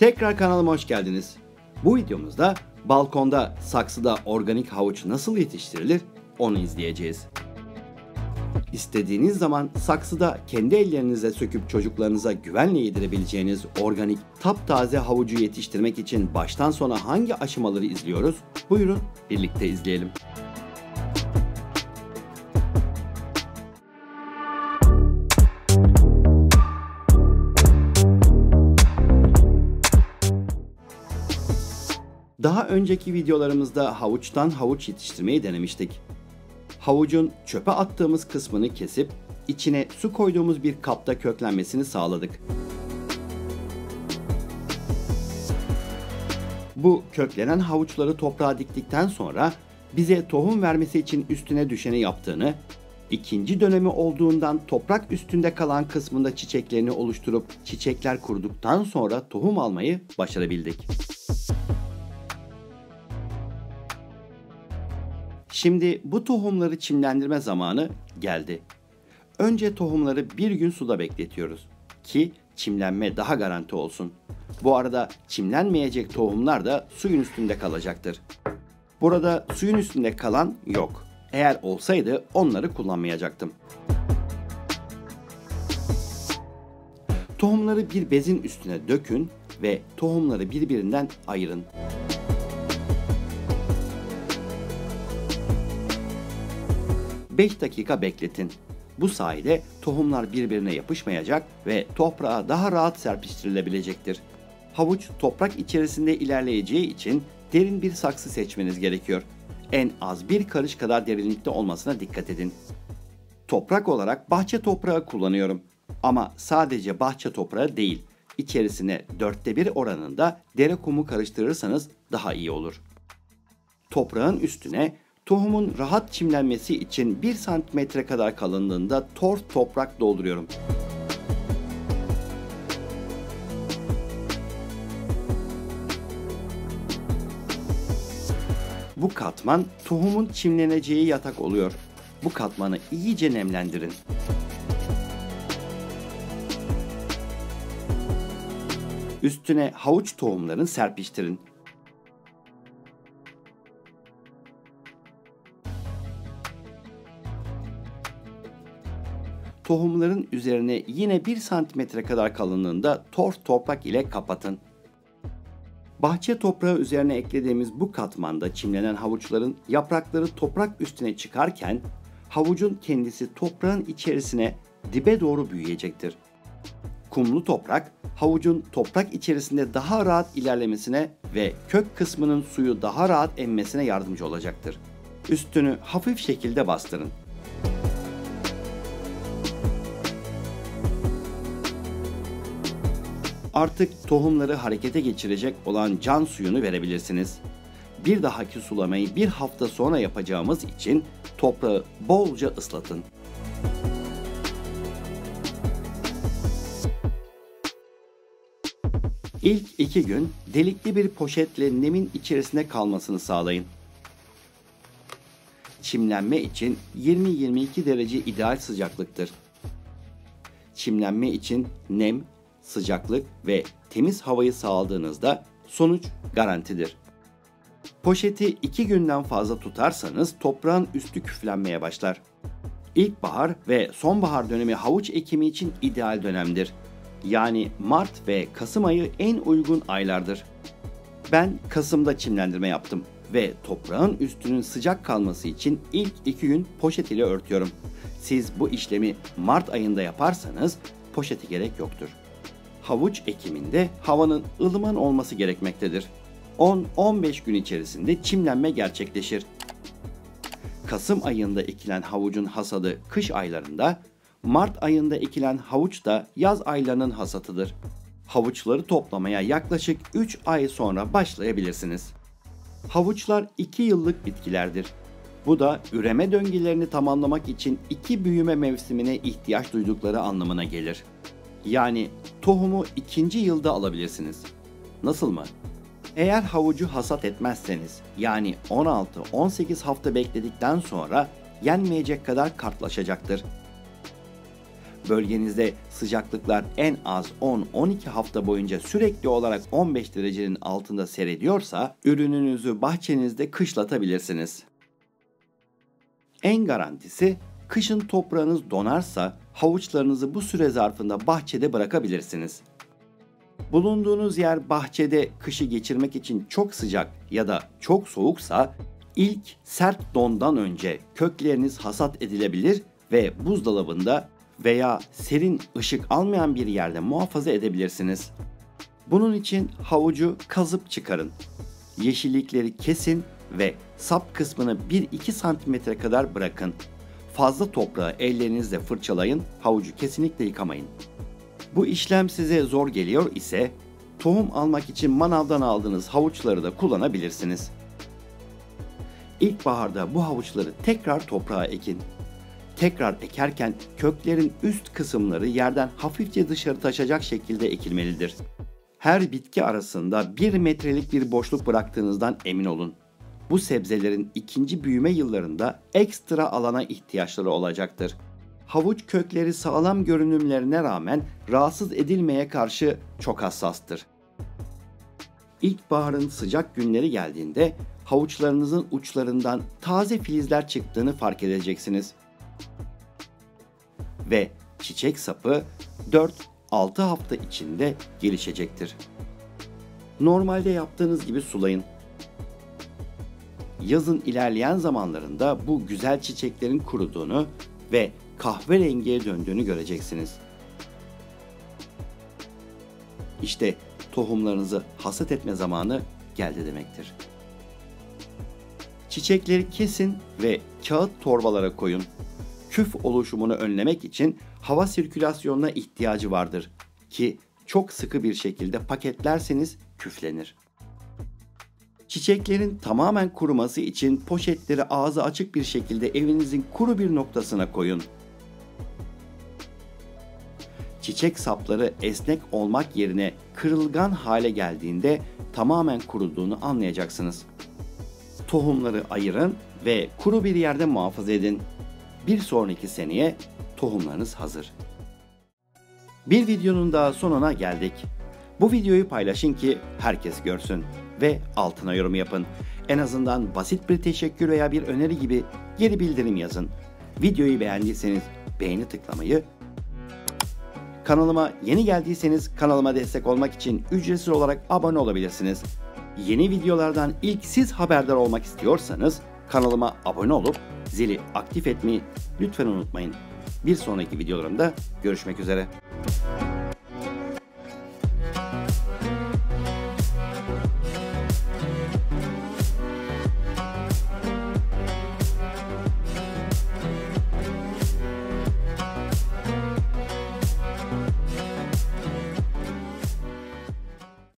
Tekrar kanalıma hoş geldiniz. Bu videomuzda balkonda saksıda organik havuç nasıl yetiştirilir onu izleyeceğiz. İstediğiniz zaman saksıda kendi ellerinizle söküp çocuklarınıza güvenle yedirebileceğiniz organik taptaze havucu yetiştirmek için baştan sona hangi aşamaları izliyoruz? Buyurun birlikte izleyelim. Daha önceki videolarımızda havuçtan havuç yetiştirmeyi denemiştik. Havucun çöpe attığımız kısmını kesip içine su koyduğumuz bir kapta köklenmesini sağladık. Bu köklenen havuçları toprağa diktikten sonra bize tohum vermesi için üstüne düşeni yaptığını, ikinci dönemi olduğundan toprak üstünde kalan kısmında çiçeklerini oluşturup çiçekler kuruduktan sonra tohum almayı başarabildik. Şimdi bu tohumları çimlendirme zamanı geldi. Önce tohumları bir gün suda bekletiyoruz ki çimlenme daha garanti olsun. Bu arada çimlenmeyecek tohumlar da suyun üstünde kalacaktır. Burada suyun üstünde kalan yok. Eğer olsaydı onları kullanmayacaktım. Tohumları bir bezin üstüne dökün ve tohumları birbirinden ayırın. ...5 dakika bekletin. Bu sayede tohumlar birbirine yapışmayacak ve toprağa daha rahat serpiştirilebilecektir. Havuç toprak içerisinde ilerleyeceği için derin bir saksı seçmeniz gerekiyor. En az bir karış kadar derinlikte olmasına dikkat edin. Toprak olarak bahçe toprağı kullanıyorum. Ama sadece bahçe toprağı değil, içerisine 1/4 oranında dere kumu karıştırırsanız daha iyi olur. Toprağın üstüne tohumun rahat çimlenmesi için 1 santimetre kadar kalınlığında torf toprak dolduruyorum. Bu katman tohumun çimleneceği yatak oluyor. Bu katmanı iyice nemlendirin. Üstüne havuç tohumlarını serpiştirin. Tohumların üzerine yine 1 santimetre kadar kalınlığında torf toprak ile kapatın. Bahçe toprağı üzerine eklediğimiz bu katmanda çimlenen havuçların yaprakları toprak üstüne çıkarken havucun kendisi toprağın içerisine dibe doğru büyüyecektir. Kumlu toprak havucun toprak içerisinde daha rahat ilerlemesine ve kök kısmının suyu daha rahat emmesine yardımcı olacaktır. Üstünü hafif şekilde bastırın. Artık tohumları harekete geçirecek olan can suyunu verebilirsiniz. Bir dahaki sulamayı bir hafta sonra yapacağımız için toprağı bolca ıslatın. İlk 2 gün delikli bir poşetle nemin içerisinde kalmasını sağlayın. Çimlenme için 20-22 derece ideal sıcaklıktır. Çimlenme için nem, sıcaklık ve temiz havayı sağladığınızda sonuç garantidir. Poşeti 2 günden fazla tutarsanız toprağın üstü küflenmeye başlar. İlkbahar ve sonbahar dönemi havuç ekimi için ideal dönemdir. Yani Mart ve Kasım ayı en uygun aylardır. Ben Kasım'da çimlendirme yaptım ve toprağın üstünün sıcak kalması için ilk 2 gün poşet ile örtüyorum. Siz bu işlemi Mart ayında yaparsanız poşete gerek yoktur. Havuç ekiminde havanın ılıman olması gerekmektedir. 10-15 gün içerisinde çimlenme gerçekleşir. Kasım ayında ekilen havucun hasadı kış aylarında, Mart ayında ekilen havuç da yaz aylarının hasatıdır. Havuçları toplamaya yaklaşık 3 ay sonra başlayabilirsiniz. Havuçlar 2 yıllık bitkilerdir. Bu da üreme döngülerini tamamlamak için 2 büyüme mevsimine ihtiyaç duydukları anlamına gelir. Yani tohumu 2. yılda alabilirsiniz. Nasıl mı? Eğer havucu hasat etmezseniz, yani 16-18 hafta bekledikten sonra yenmeyecek kadar kartlaşacaktır. Bölgenizde sıcaklıklar en az 10-12 hafta boyunca sürekli olarak 15 derecenin altında seyrediyorsa ürününüzü bahçenizde kışlatabilirsiniz. En garantisi, kışın toprağınız donarsa havuçlarınızı bu süre zarfında bahçede bırakabilirsiniz. Bulunduğunuz yer bahçede kışı geçirmek için çok sıcak ya da çok soğuksa ilk sert dondan önce kökleriniz hasat edilebilir ve buzdolabında veya serin ışık almayan bir yerde muhafaza edebilirsiniz. Bunun için havucu kazıp çıkarın. Yeşillikleri kesin ve sap kısmını 1-2 santimetre kadar bırakın. Fazla toprağı ellerinizle fırçalayın, havucu kesinlikle yıkamayın. Bu işlem size zor geliyor ise tohum almak için manavdan aldığınız havuçları da kullanabilirsiniz. İlkbaharda bu havuçları tekrar toprağa ekin. Tekrar ekerken köklerin üst kısımları yerden hafifçe dışarı taşacak şekilde ekilmelidir. Her bitki arasında 1 metrelik bir boşluk bıraktığınızdan emin olun. Bu sebzelerin ikinci büyüme yıllarında ekstra alana ihtiyaçları olacaktır. Havuç kökleri sağlam görünümlerine rağmen rahatsız edilmeye karşı çok hassastır. İlkbaharın sıcak günleri geldiğinde havuçlarınızın uçlarından taze filizler çıktığını fark edeceksiniz. Ve çiçek sapı 4-6 hafta içinde gelişecektir. Normalde yaptığınız gibi sulayın. Yazın ilerleyen zamanlarında bu güzel çiçeklerin kuruduğunu ve kahverengiye döndüğünü göreceksiniz. İşte tohumlarınızı hasat etme zamanı geldi demektir. Çiçekleri kesin ve kağıt torbalara koyun. Küf oluşumunu önlemek için hava sirkülasyonuna ihtiyacı vardır ki çok sıkı bir şekilde paketlerseniz küflenir. Çiçeklerin tamamen kuruması için poşetleri ağzı açık bir şekilde evinizin kuru bir noktasına koyun. Çiçek sapları esnek olmak yerine kırılgan hale geldiğinde tamamen kuruduğunu anlayacaksınız. Tohumları ayırın ve kuru bir yerde muhafaza edin. Bir sonraki seneye tohumlarınız hazır. Bir videonun daha sonuna geldik. Bu videoyu paylaşın ki herkes görsün ve altına yorum yapın. En azından basit bir teşekkür veya bir öneri gibi geri bildirim yazın. Videoyu beğendiyseniz beğeni tıklamayı, kanalıma yeni geldiyseniz kanalıma destek olmak için ücretsiz olarak abone olabilirsiniz. Yeni videolardan ilk siz haberdar olmak istiyorsanız kanalıma abone olup zili aktif etmeyi lütfen unutmayın. Bir sonraki videolarımda görüşmek üzere.